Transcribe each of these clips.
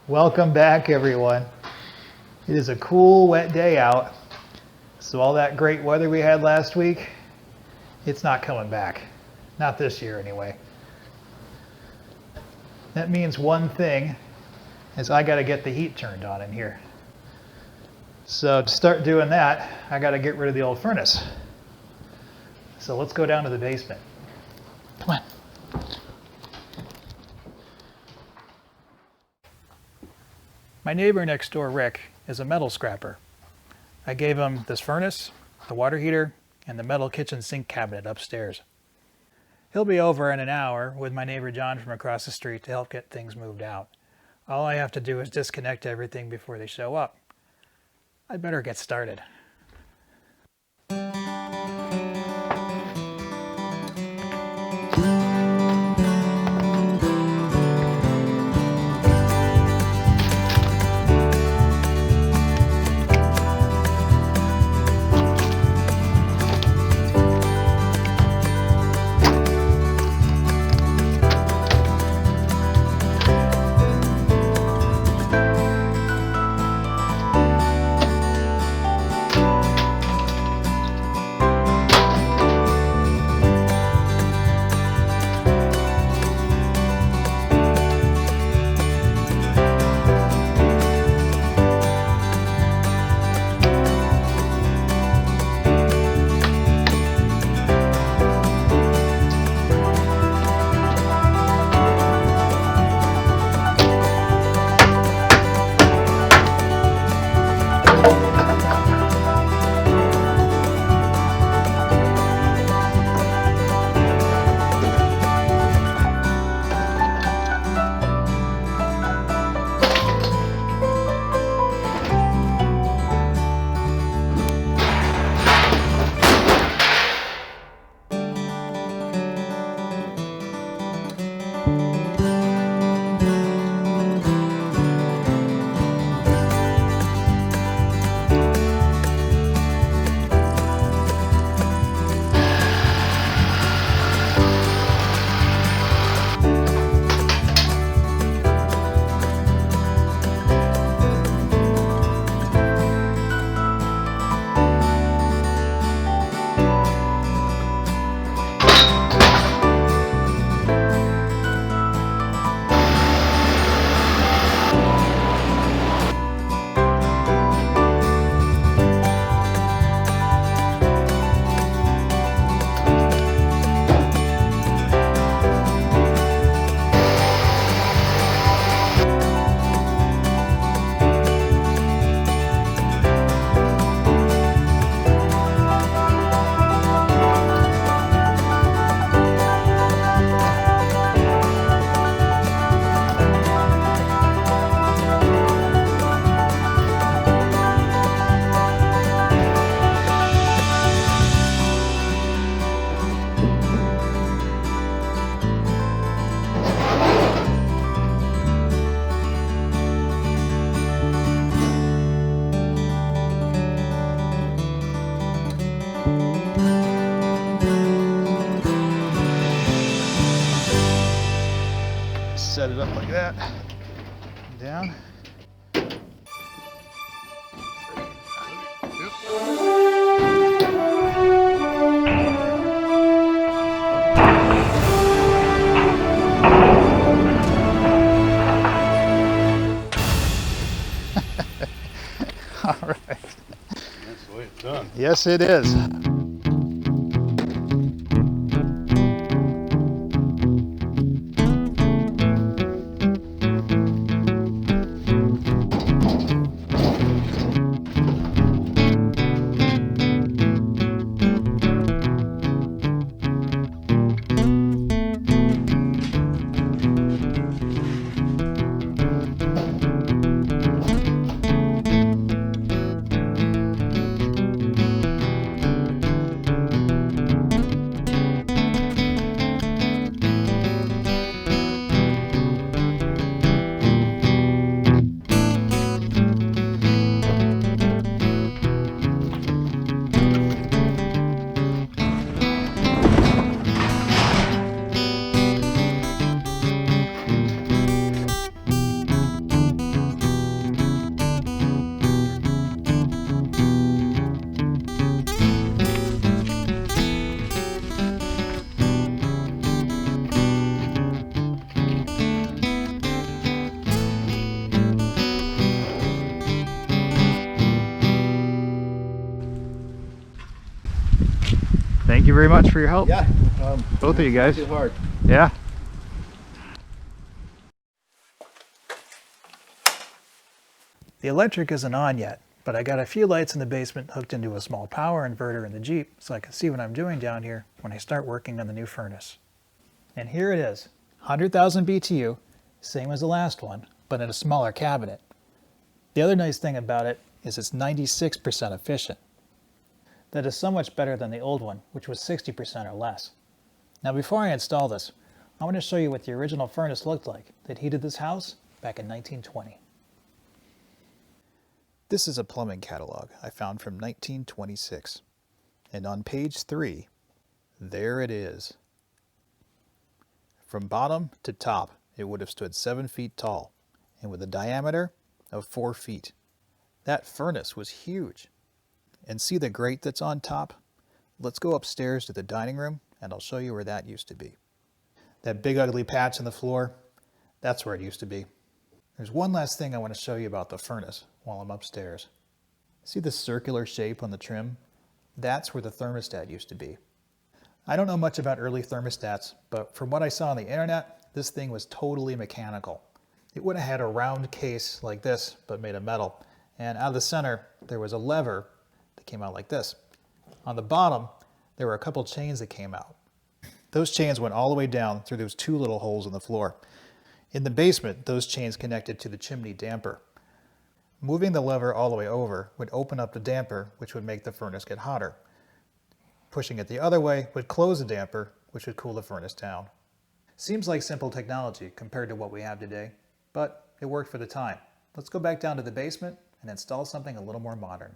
Welcome back, everyone. It is a cool, wet day out. So all that great weather we had last week, it's not coming back. Not this year, anyway. That means one thing, is I gotta get the heat turned on in here. So to start doing that, I gotta get rid of the old furnace. So let's go down to the basement. Come on. My neighbor next door, Rick, is a metal scrapper. I gave him this furnace, the water heater, and the metal kitchen sink cabinet upstairs. He'll be over in an hour with my neighbor John from across the street to help get things moved out. All I have to do is disconnect everything before they show up. I'd better get started. Set it up like that. Down. All right. That's the way it's done. Yes, it is. you very much for your help. Yeah. Both of you guys. Too hard. Yeah. The electric isn't on yet, but I got a few lights in the basement hooked into a small power inverter in the Jeep so I can see what I'm doing down here when I start working on the new furnace. And here it is, 100,000 BTU, same as the last one, but in a smaller cabinet. The other nice thing about it is it's 96% efficient. That is so much better than the old one, which was 60% or less. Now before I install this, I want to show you what the original furnace looked like that heated this house back in 1920. This is a plumbing catalog I found from 1926. And on page 3, there it is. From bottom to top, it would have stood 7 feet tall and with a diameter of 4 feet. That furnace was huge. And see the grate that's on top? Let's go upstairs to the dining room and I'll show you where that used to be. That big ugly patch in the floor, that's where it used to be. There's one last thing I want to show you about the furnace while I'm upstairs. See the circular shape on the trim? That's where the thermostat used to be. I don't know much about early thermostats, but from what I saw on the internet, this thing was totally mechanical. It would have had a round case like this, but made of metal. And out of the center, there was a lever that came out like this. On the bottom, there were a couple chains that came out. Those chains went all the way down through those 2 little holes in the floor. In the basement, those chains connected to the chimney damper. Moving the lever all the way over would open up the damper, which would make the furnace get hotter. Pushing it the other way would close the damper, which would cool the furnace down. Seems like simple technology compared to what we have today, but it worked for the time. Let's go back down to the basement and install something a little more modern.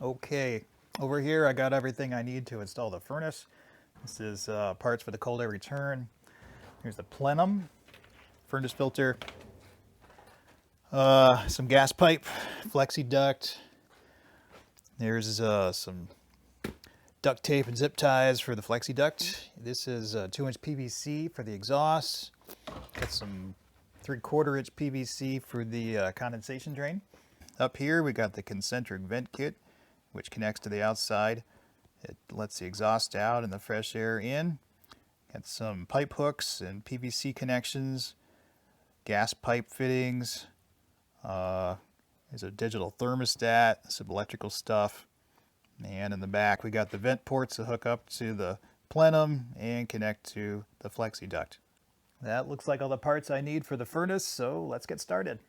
Okay, over here I got everything I need to install the furnace. This is parts for the cold air return. Here's the plenum, furnace filter, some gas pipe, flexi duct. There's some duct tape and zip ties for the flexi duct. This is 2-inch PVC for the exhaust. Got some 3/4 inch PVC for the condensation drain. Up here we got the concentric vent kit, which connects to the outside. It lets the exhaust out and the fresh air in. Got some pipe hooks and PVC connections, gas pipe fittings. There's a digital thermostat, some electrical stuff. And in the back we got the vent ports to hook up to the plenum and connect to the flexi duct. That looks like all the parts I need for the furnace, so let's get started.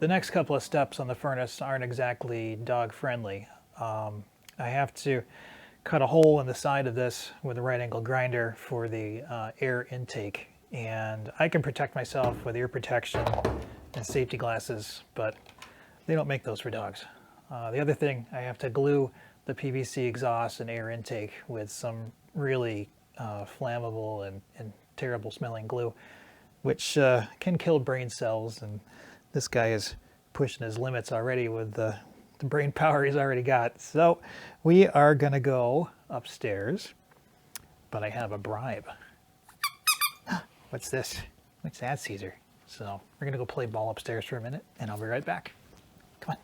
The next couple of steps on the furnace aren't exactly dog friendly. I have to cut a hole in the side of this with a right angle grinder for the air intake, and I can protect myself with ear protection and safety glasses, but they don't make those for dogs. The other thing, I have to glue the PVC exhaust and air intake with some really flammable and terrible smelling glue, which can kill brain cells, and this guy is pushing his limits already with the brain power he's already got. So we are gonna go upstairs, but I have a bribe. What's this? What's that, Caesar? So we're gonna go play ball upstairs for a minute, and I'll be right back. Come on.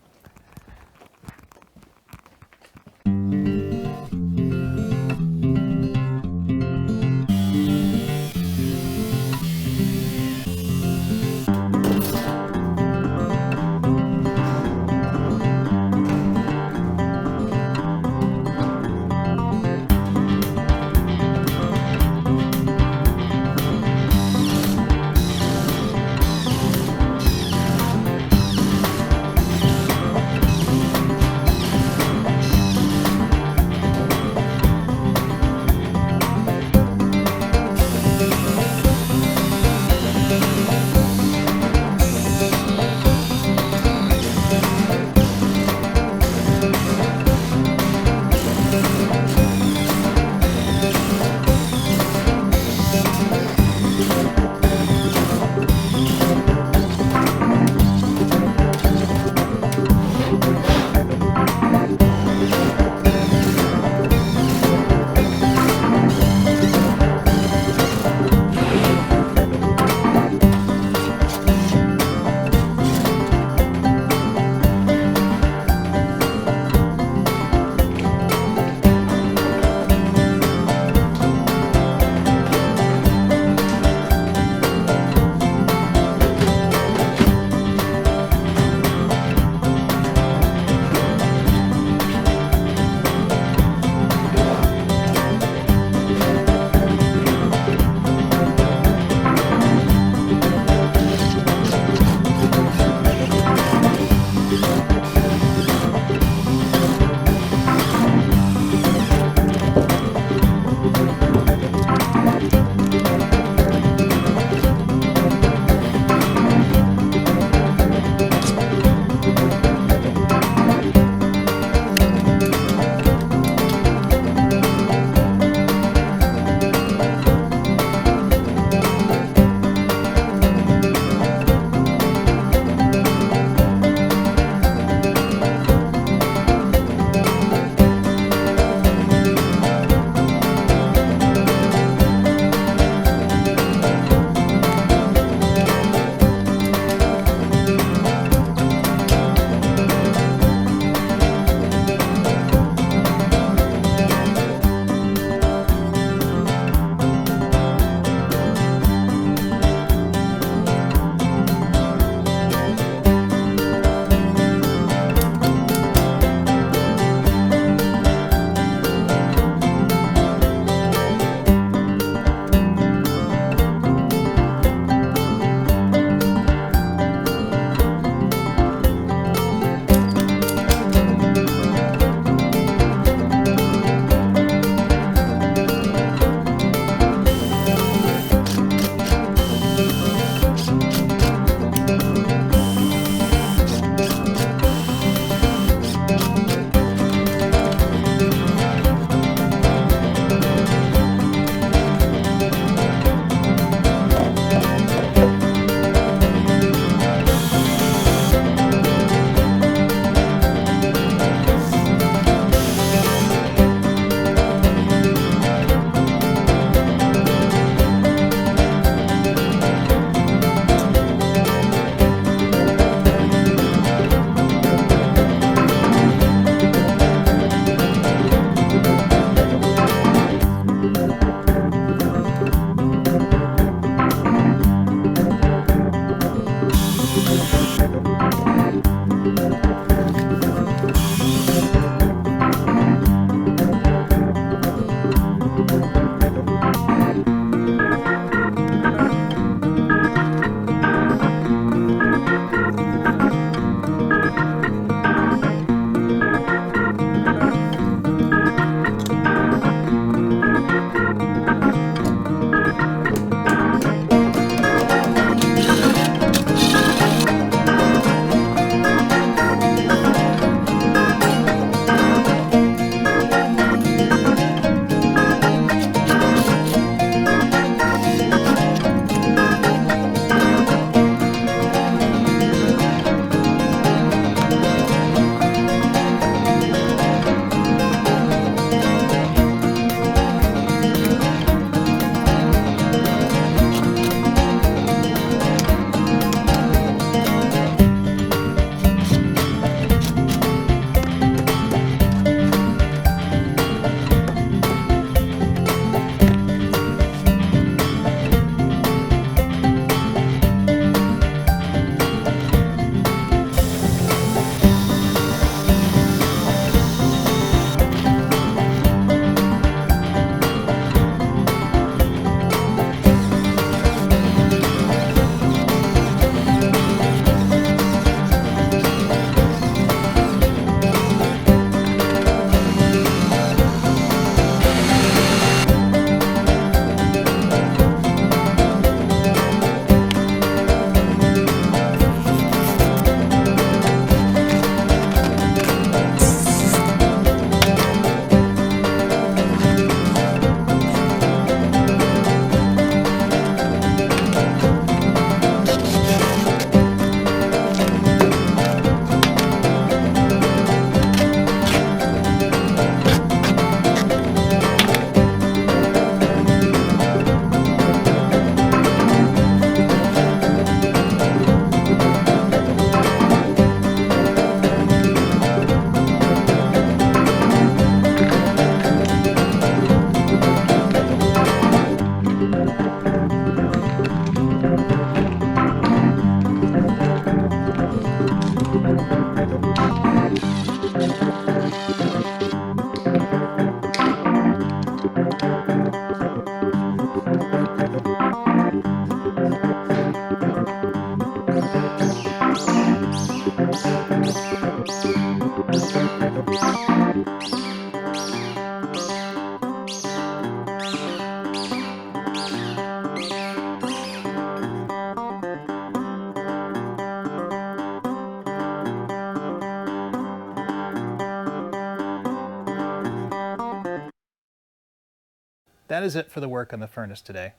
That is it for the work on the furnace today.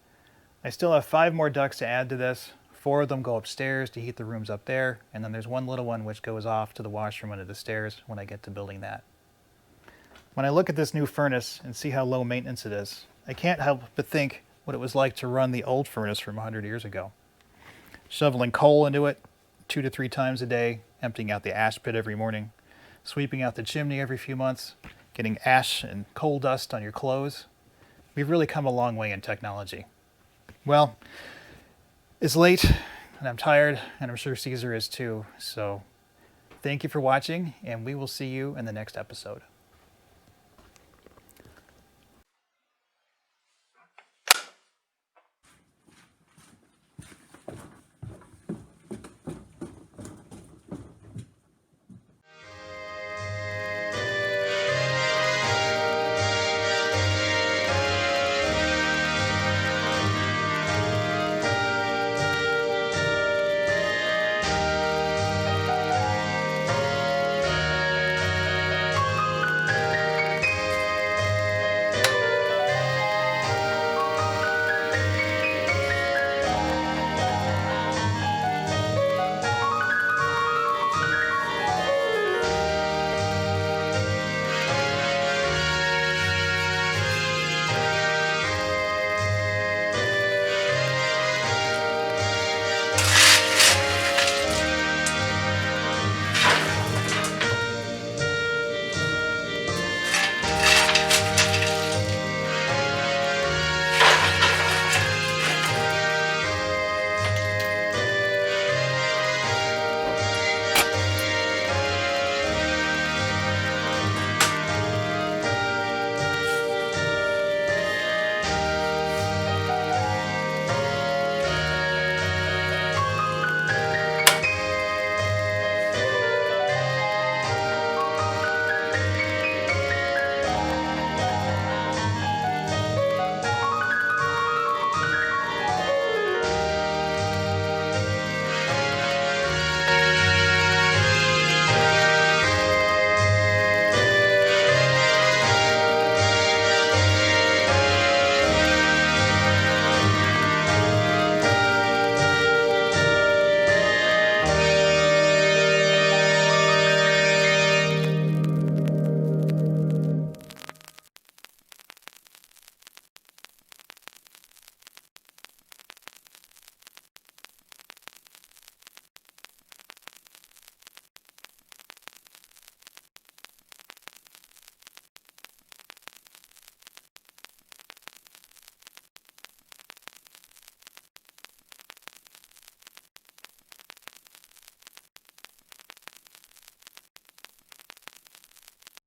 I still have 5 more ducts to add to this. 4 of them go upstairs to heat the rooms up there, and then there's one little one which goes off to the washroom under the stairs when I get to building that. When I look at this new furnace and see how low maintenance it is, I can't help but think what it was like to run the old furnace from 100 years ago. Shoveling coal into it 2 to 3 times a day, emptying out the ash pit every morning, sweeping out the chimney every few months, getting ash and coal dust on your clothes. We've really come a long way in technology. Well, it's late and I'm tired, and I'm sure Caesar is too. So thank you for watching, and we will see you in the next episode.